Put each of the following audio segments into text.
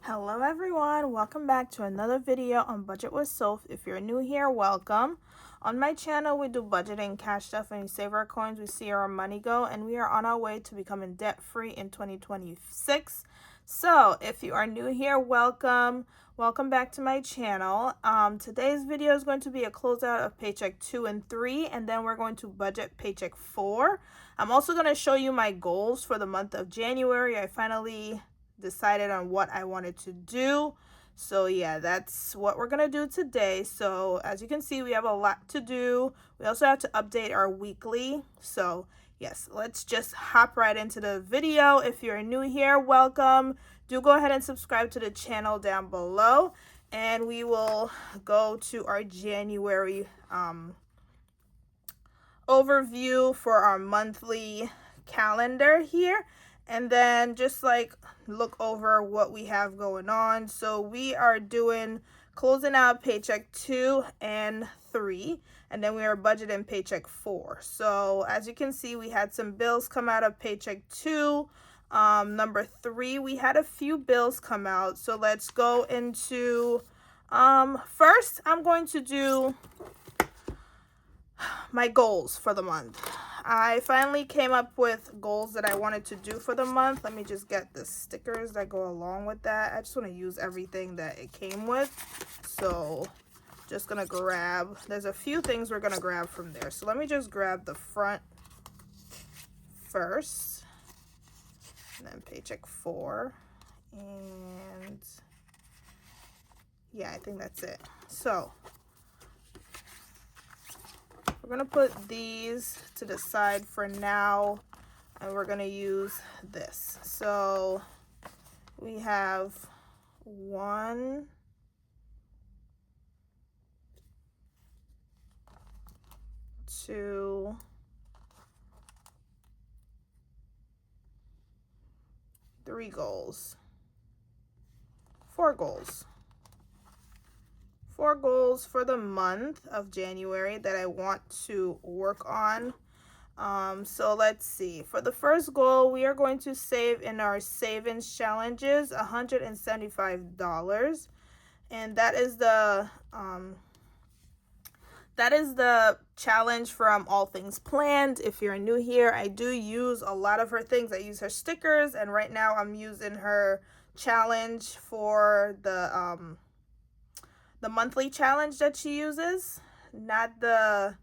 Hello everyone, welcome back to another video on Budget with Soph. If you're new here, welcome. On my channel, we do budgeting, cash stuff, and we save our coins, we see our money go, and we are on our way to becoming debt-free in 2026. So if you are new here, welcome. Welcome back to my channel. Today's video is going to be a closeout of Paycheck 2 and 3, and then we're going to budget Paycheck 4. I'm also going to show you my goals for the month of January. I finally decided on what I wanted to do. So yeah, that's what we're gonna do today. So as you can see, we have a lot to do. We also have to update our weekly. So yes, let's just hop right into the video. If you're new here, welcome. Do go ahead and subscribe to the channel down below, and we will go to our January overview for our monthly calendar here, and then just like look over what we have going on. So we are doing closing out Paycheck 2 and 3, and then we are budgeting Paycheck 4. So as you can see, we had some bills come out of Paycheck 2. Number 3, we had a few bills come out. So let's go into first I'm going to do my goals for the month. I finally came up with goals that I wanted to do for the month. Let me just get the stickers that go along with that. I just want to use everything that it came with. So just gonna grab, there's a few things we're gonna grab from there. So let me just grab the front first, and then Paycheck 4, and yeah, I think that's it. So we're going to put these to the side for now, and we're going to use this. So we have 1, 2, 3 goals, 4 goals. 4 goals for the month of January that I want to work on. So let's see. For the first goal, we are going to save in our savings challenges $175, and that is the challenge from All Things Planned. If you're new here, I do use a lot of her things. I use her stickers, and right now I'm using her challenge for the monthly challenge that she uses, not the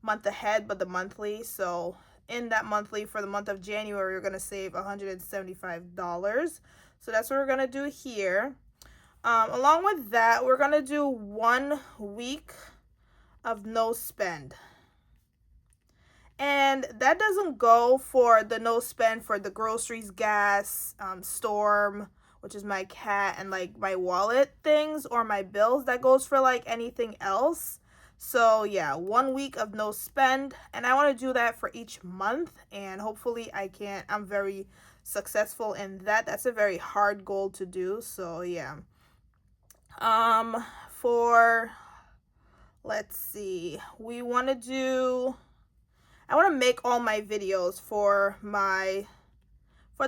month ahead, but the monthly. So in that monthly for the month of January, we're going to save $175. So that's what we're going to do here. Along with that, we're going to do 1 week of no spend. And that doesn't go for the no spend for the groceries, gas, storm, which is my cat, and like my wallet things or my bills. That goes for like anything else. So yeah, 1 week of no spend, and I want to do that for each month, and hopefully I'm very successful in that. That's a very hard goal to do. So yeah. Let's see, I want to make all my videos for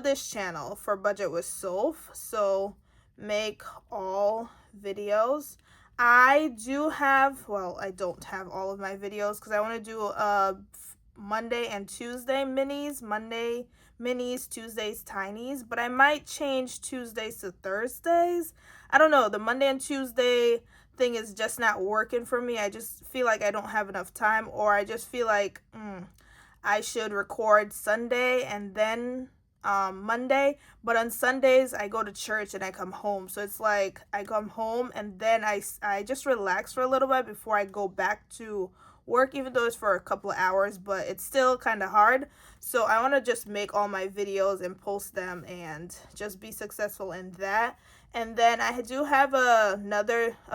this channel for Budget with Soph. So make all videos. I don't have all of my videos because I want to do Monday and Tuesday minis, Monday minis, Tuesdays tinies, but I might change Tuesdays to Thursdays. I don't know, the Monday and Tuesday thing is just not working for me. I just feel like I don't have enough time, or I just feel like I should record Sunday and then Monday, but on Sundays I go to church and I come home. So it's like I come home and then I just relax for a little bit before I go back to work, even though it's for a couple of hours, but it's still kind of hard. So I want to just make all my videos and post them and just be successful in that. And then I do have a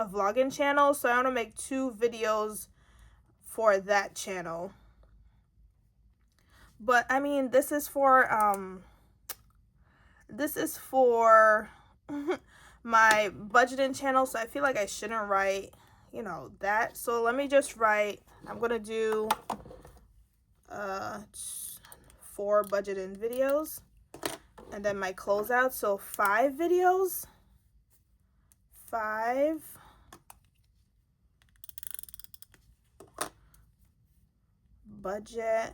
vlogging channel, so I want to make 2 videos for that channel. But I mean, this is for my budgeting channel, so I feel like I shouldn't write, that. So let me just write, I'm gonna do 4 budgeting videos, and then my closeout, so 5 videos. 5 budget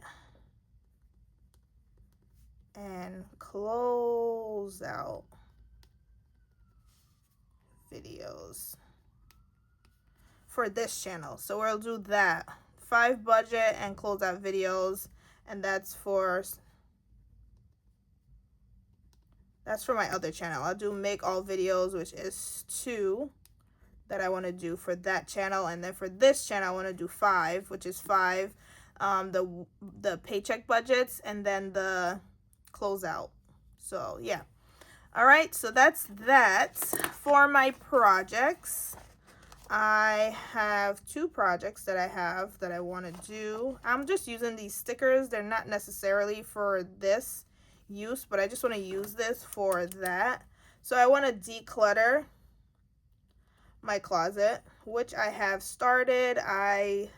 and closeout videos for this channel. So we'll do that. 5 budget and closeout videos, and that's for my other channel. I'll do make all videos, which is 2 that I want to do for that channel, and then for this channel I want to do 5, which is 5 the paycheck budgets and then the closeout. So yeah. All right, so that's that for my projects. I have 2 projects that I want to do. I'm just using these stickers. They're not necessarily for this use, but I just want to use this for that. So I want to declutter my closet, which I have started. I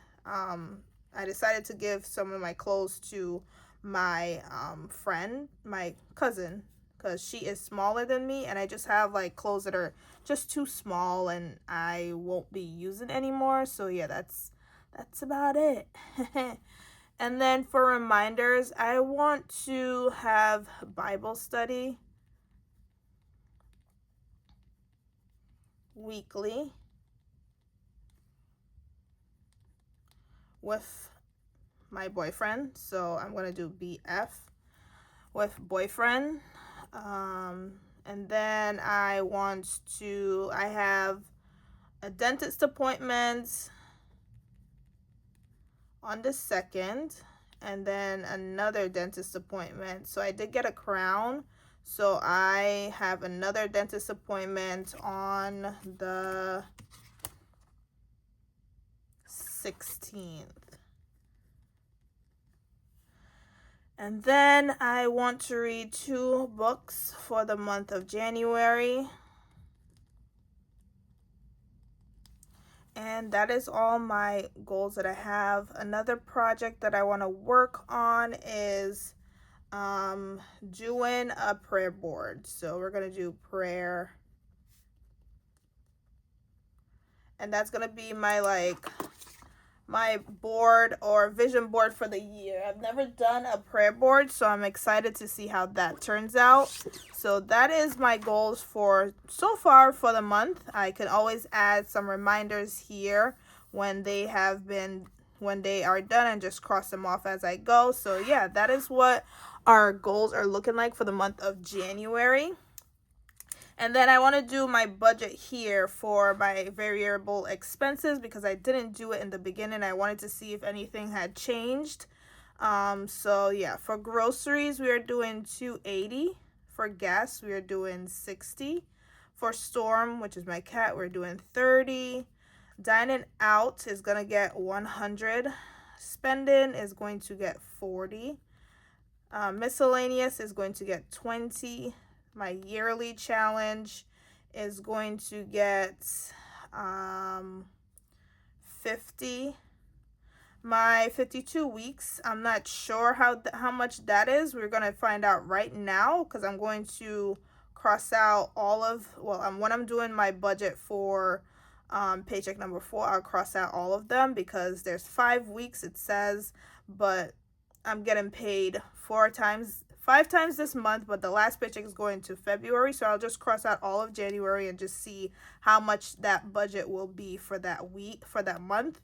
decided to give some of my clothes to my friend, my cousin, because she is smaller than me, and I just have like clothes that are just too small and I won't be using anymore. So yeah, that's about it. And then for reminders, I want to have Bible study weekly with my boyfriend. So I'm going to do BF with boyfriend. And then I have a dentist appointment on the 2nd, and then another dentist appointment. So I did get a crown, so I have another dentist appointment on the 16th. And then I want to read 2 books for the month of January. And that is all my goals that I have. Another project that I want to work on is doing a prayer board. So we're going to do prayer. And that's going to be my board or vision board for the year. I've never done a prayer board, so I'm excited to see how that turns out. So that is my goals for so far for the month. I can always add some reminders here when they are done and just cross them off as I go. So yeah, that is what our goals are looking like for the month of January. And then I want to do my budget here for my variable expenses because I didn't do it in the beginning. I wanted to see if anything had changed. So yeah, for groceries, we are doing $2.80. For gas, we are doing $60. For Storm, which is my cat, we're doing $30. Dining out is going to get $100. Spending is going to get $40. Miscellaneous is going to get $20. My yearly challenge is going to get $50. My 52 weeks, I'm not sure how much that is. We're going to find out right now because I'm going to cross out when I'm doing my budget for paycheck number 4, I'll cross out all of them because there's 5 weeks it says, but I'm getting paid 5 times this month, but the last paycheck is going to February, so I'll just cross out all of January and just see how much that budget will be for that month.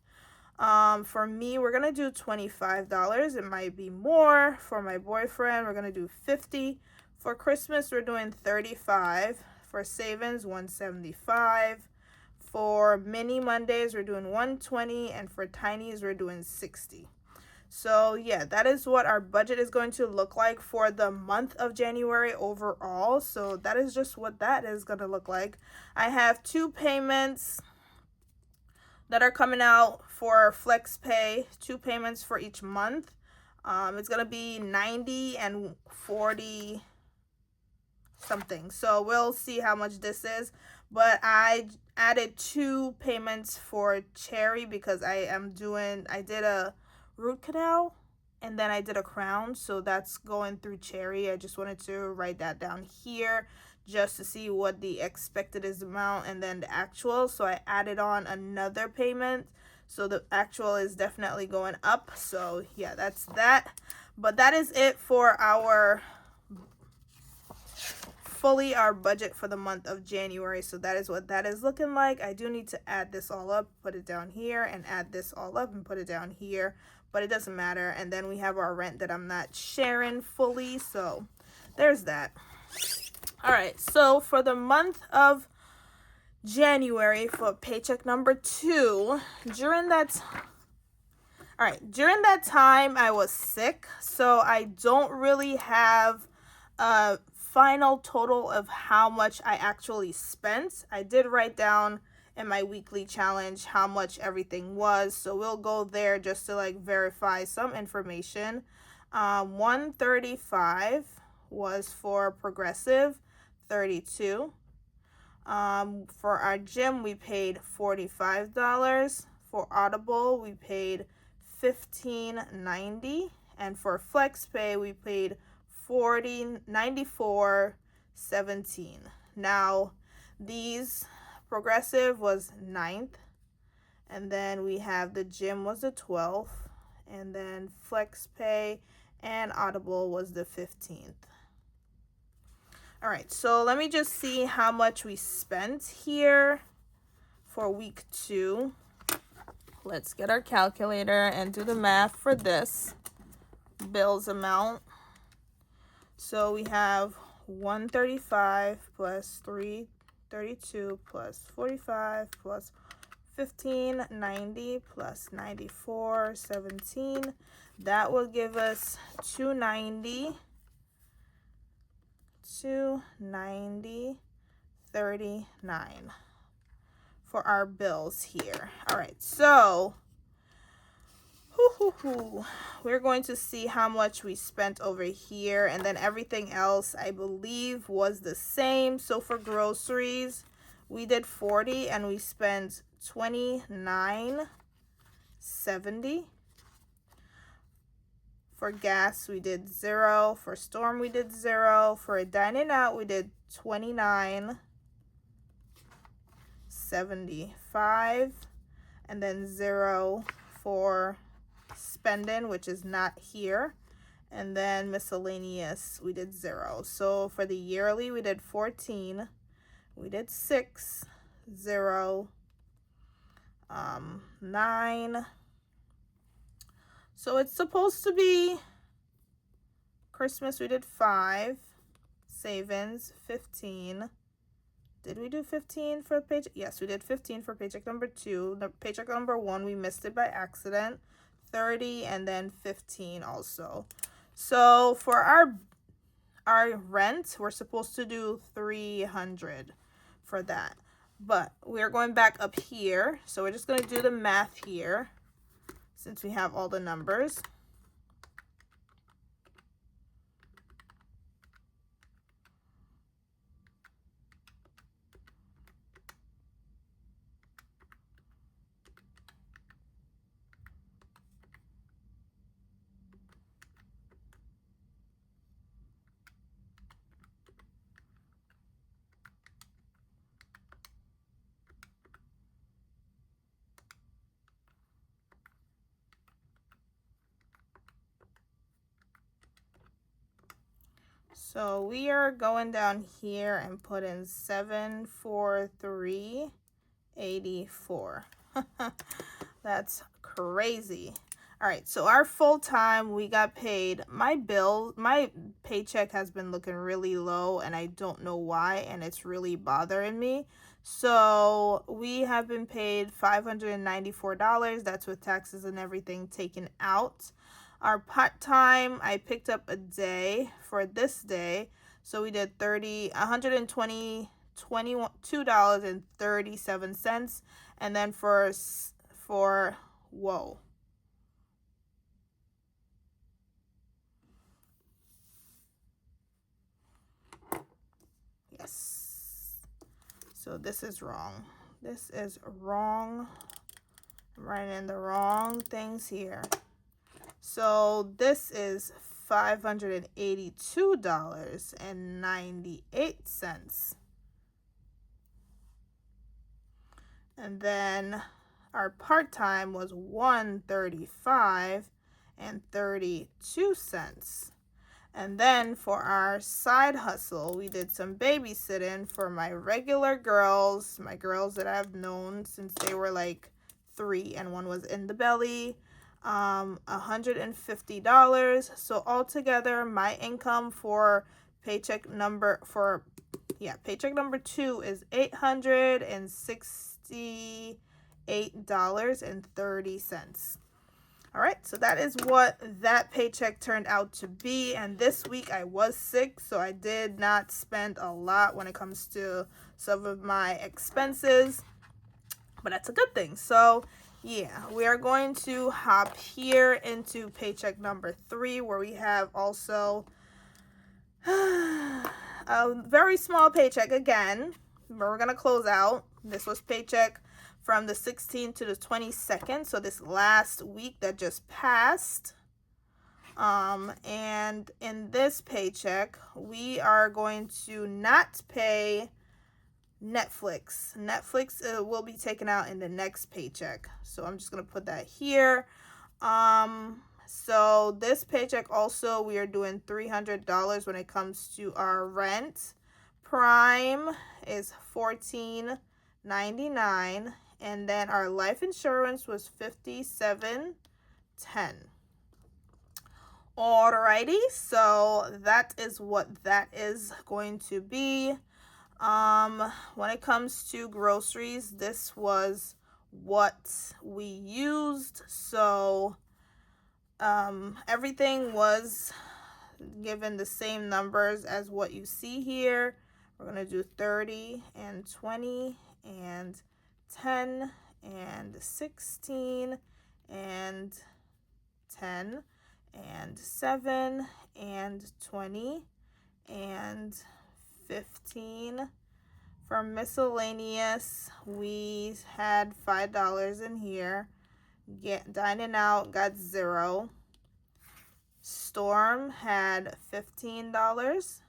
For me, we're gonna do $25. It might be more. For my boyfriend, we're gonna do $50. For Christmas, we're doing $35. For savings, $175. For mini Mondays, we're doing $120, and for tinies, we're doing $60. So yeah, that is what our budget is going to look like for the month of January overall. So that is just what that is going to look like. I have 2 payments that are coming out for flex pay, 2 payments for each month. It's going to be $90 and $40 something. So we'll see how much this is. But I added 2 payments for Cherry because I did a root canal and then I did a crown, so that's going through Cherry. I just wanted to write that down here just to see what the expected is amount and then the actual. So I added on another payment. So the actual is definitely going up. So yeah, that's that. But that is it for our our budget for the month of January. So that is what that is looking like. I do need to add this all up, put it down here, and add this all up and put it down here, but it doesn't matter. And then we have our rent that I'm not sharing fully, so there's that. All right, so for the month of January, for paycheck number 2, during that time I was sick, so I don't really have a final total of how much I actually spent. I did write down in my weekly challenge how much everything was, so we'll go there just to like verify some information. 135 was for Progressive, 32. For our gym we paid $45. For Audible we paid $15.90, and for FlexPay we paid $94.17. Now these Progressive was 9th, and then we have the gym was the 12th, and then FlexPay and Audible was the 15th. All right, so let me just see how much we spent here for week 2. Let's get our calculator and do the math for this bills amount. So we have 135 plus 332 plus 45 plus 1590 plus 94.17. That will give us 290.39 for our bills here. All right, so we're going to see how much we spent over here, and then everything else I believe was the same. So for groceries we did 40 and we spent $29.70. For gas we did 0. For Storm we did 0. For a dining out we did $29.75, and then 0 for spending, which is not here, and then miscellaneous we did 0. So for the yearly we did 14, we did 6, 0, 9. So it's supposed to be Christmas we did 5, savings 15. Did we do 15 for paycheck? Yes, we did 15 for paycheck number 2. The paycheck number 1 we missed it by accident. 30, and then 15 also. So for our rent we're supposed to do 300 for that, but we're going back up here, so we're just going to do the math here since we have all the numbers. So we are going down here and put in 743.84. That's crazy. All right, so our full time we got paid. My paycheck has been looking really low, and I don't know why, and it's really bothering me. So we have been paid $594. That's with taxes and everything taken out. Our part time, I picked up a day for this day, so we did $22.37, and then for whoa. Yes. So this is wrong. This is wrong. I'm writing in the wrong things here. So this is $582.98. And then our part-time was $135.32. And then for our side hustle, we did some babysitting for my regular girls, my girls that I've known since they were like 3 and one was in the belly. $150. So altogether, my income for paycheck number 2 is $868.30. All right, so that is what that paycheck turned out to be. And this week I was sick, so I did not spend a lot when it comes to some of my expenses, but that's a good thing. So yeah, we are going to hop here into paycheck number 3, where we have also a very small paycheck again, but we're going to close out. This was paycheck from the 16th to the 22nd, so this last week that just passed. And in this paycheck, we are going to not pay Netflix. Netflix will be taken out in the next paycheck, so I'm just going to put that here. So this paycheck also, we are doing $300 when it comes to our rent. Prime is $14.99. And then our life insurance was $57.10. Alrighty, so that is what that is going to be. When it comes to groceries, this was what we used. So everything was given the same numbers as what you see here. We're going to do 30 and 20 and 10 and 16 and 10 and 7 and 20 and 15. For miscellaneous, we had $5 in here. Dining out got 0. Storm had $15.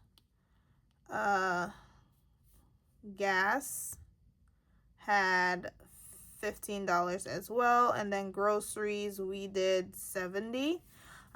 Gas had $15 as well, and then groceries we did $70.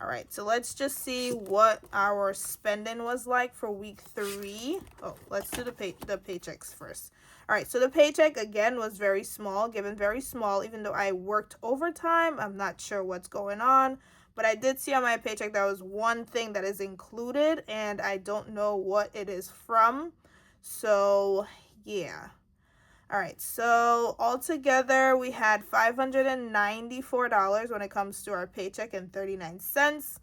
All right, so let's just see what our spending was like for week 3. Oh, let's do the paychecks first. All right, so the paycheck again was very small, given very small, even though I worked overtime. I'm not sure what's going on, but I did see on my paycheck that was one thing that is included, and I don't know what it is from. So yeah. All right, so altogether we had $594 when it comes to our paycheck and 39 cents.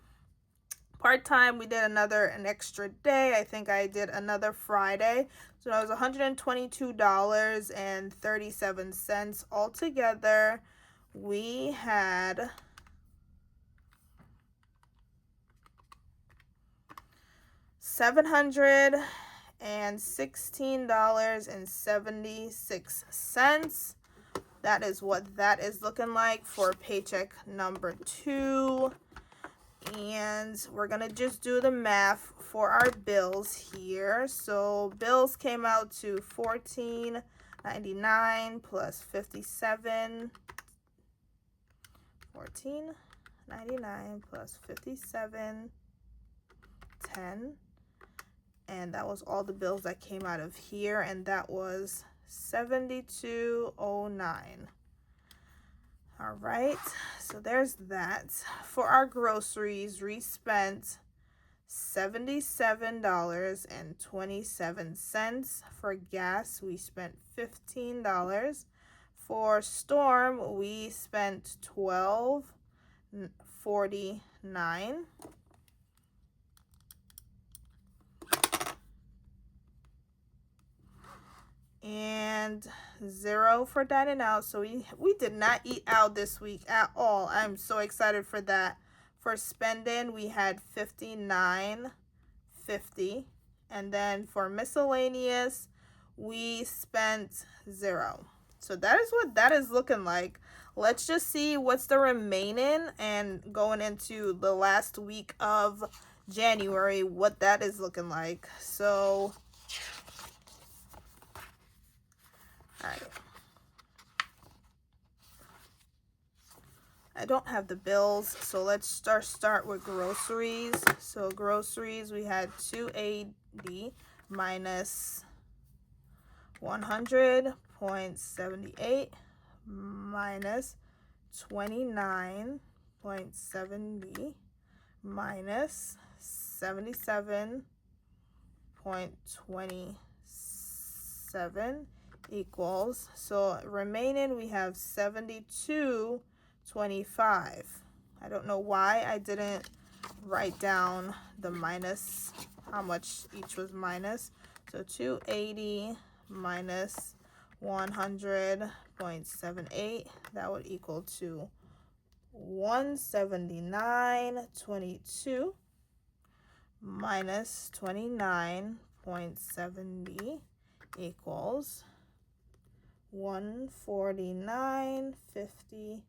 Part-time, we did an extra day. I think I did another Friday. So that was $122.37. Altogether, we had $716.76. That is what that is looking like for paycheck number 2. And we're gonna just do the math for our bills here. So bills came out to $14.99 plus 57. $14.99 plus 57.10. And that was all the bills that came out of here, and that was $72.09. All right, so there's that. For our groceries, we spent $77.27. For gas, we spent $15. For Storm, we spent $12.49. And 0 for dining out. So we did not eat out this week at all. I'm so excited for that. For spending, we had $59.50. And then for miscellaneous, we spent 0. So that is what that is looking like. let's just see what's the remaining and going into the last week of January, what that is looking like. So, all right. I don't have the bills, so let's start with groceries. So groceries, we had 280 minus 100.78 minus 29.70 minus 77.27 equals, so remaining we have 72.25. I don't know why I didn't write down the minus, how much each was minus. So 280 minus 100.78, that would equal to 179.22 minus 29.70 equals 149.52.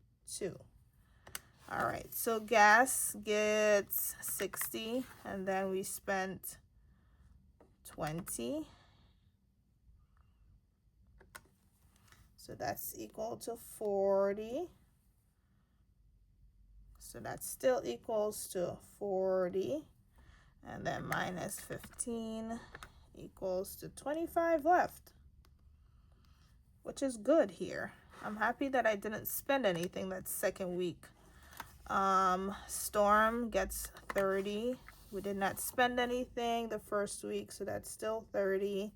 All right, so gas gets 60, and then we spent 20. So that's equal to 40. So that still equals to 40. And then minus 15 equals to 25 left, which is good here. I'm happy that I didn't spend anything that second week. Storm gets 30. We did not spend anything the first week, so that's still 30.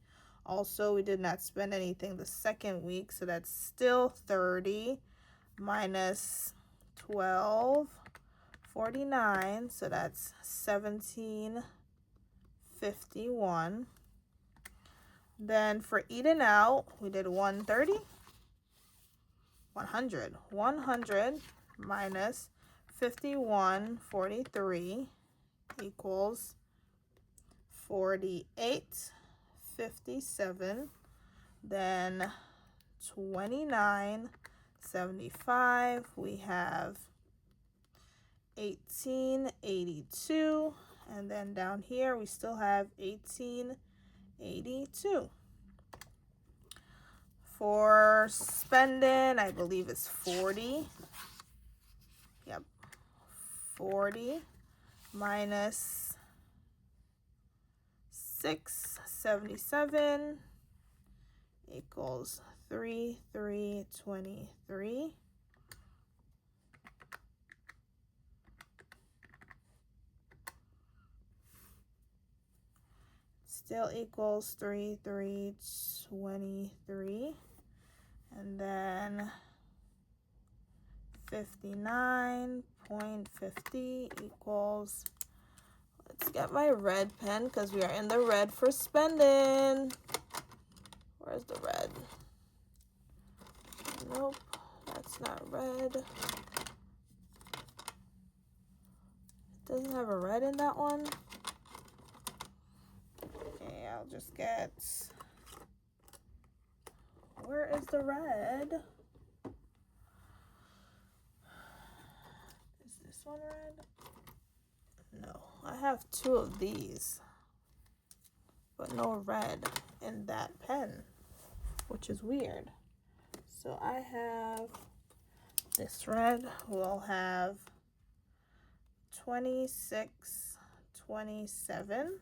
Also, we did not spend anything the second week, so that's still 30 minus 12.49, so that's 17.51. Then for eating out, we did 130, 100 minus 51.43 equals 48.57. Then 29.75, we have 18.82, and then down here we still have 18.82. For spending, I believe it's 40. Yep, 40 minus 677 equals 3,323. Still equals 3,323. And then 59.50 equals, let's get my red pen because we are in the red for spending. Where's the red? Nope, that's not red. It doesn't have a red in that one. Okay, I'll just get, where is the red? Is this one red? No, I have two of these, but no red in that pen, which is weird. So I have this red. We'll have 26.27,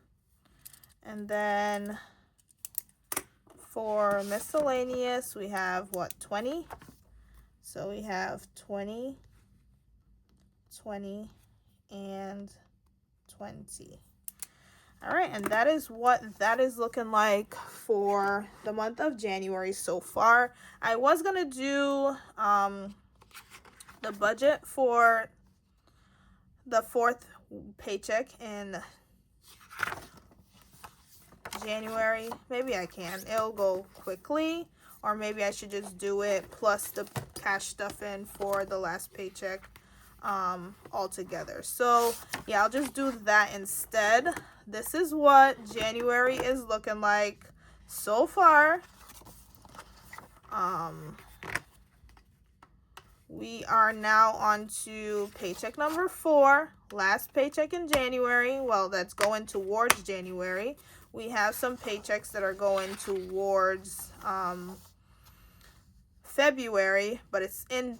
and then for miscellaneous we have what, 20? So we have 20, 20, and 20. All right, and that is what that is looking like for the month of January so far. I was gonna do the budget for the fourth paycheck in January. Maybe I can. It'll go quickly, or maybe I should just do it plus the cash stuff in for the last paycheck all together. So yeah, I'll just do that instead. This is what January is looking like so far. We are now on to paycheck number 4, last paycheck in January. Well, that's going towards January. We have some paychecks that are going towards February, but it's in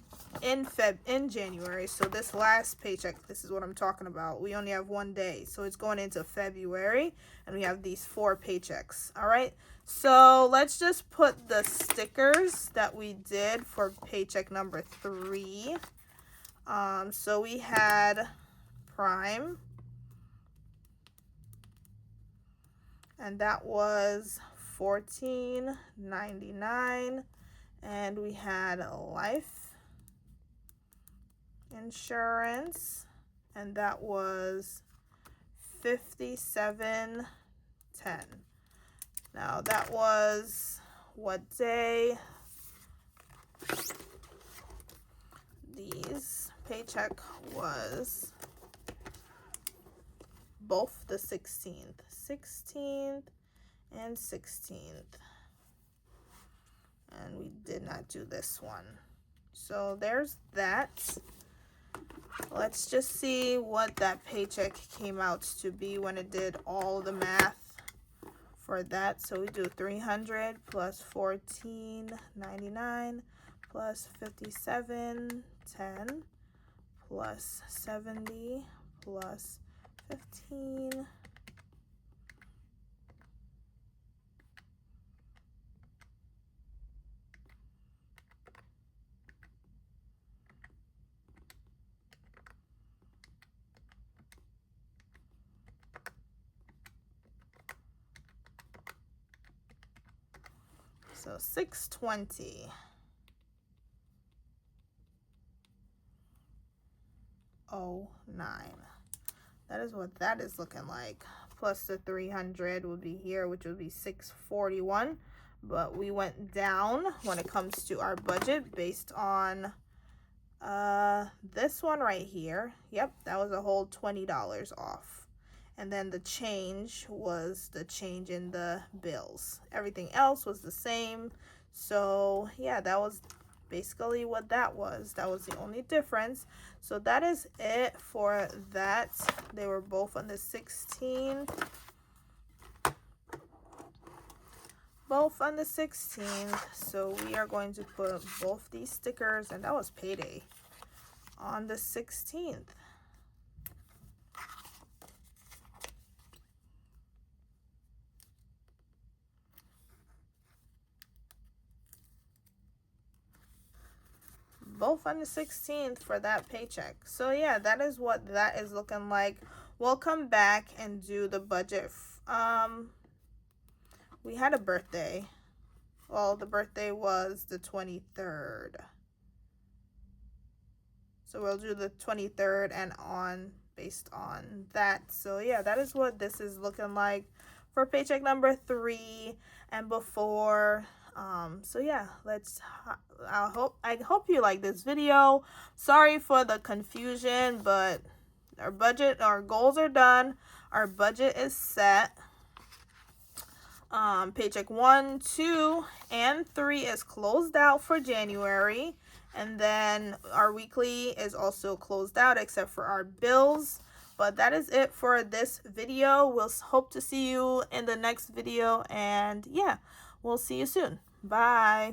January. So this last paycheck, this is what I'm talking about. We only have 1 day, so it's going into February, and we have these 4 paychecks. All right, so let's just put the stickers that we did for paycheck number 3. So we had Prime, and that was $14.99. And we had life insurance, and that was $57.10. Now that was what day? These paycheck was both the 16th and 16th. And we did not do this one. So there's that. Let's just see what that paycheck came out to be when it did all the math for that. So we do 300 plus 14.99 plus 57.10 plus 70 plus 15. So 620. Oh, 9. That is what that is looking like. Plus the 300 would be here, which would be 641. But we went down when it comes to our budget based on this one right here. Yep, that was a whole $20 off. And then the change was the change in the bills. Everything else was the same. So yeah, that was basically what that was. That was the only difference. So that is it for that. They were both on the 16th. Both on the 16th. So we are going to put both these stickers, and that was payday, on the 16th. Both on the 16th for that paycheck. So yeah, that is what that is looking like. We'll come back and do the budget. We had a birthday. Well, the birthday was the 23rd. So we'll do the 23rd and on based on that. So yeah, that is what this is looking like for paycheck number 3 and before. So yeah, I hope you like this video. Sorry for the confusion, but our goals are done. Our budget is set. Paycheck 1, 2, and 3 is closed out for January, and then our weekly is also closed out except for our bills. But that is it for this video. We'll hope to see you in the next video, and yeah, we'll see you soon. Bye.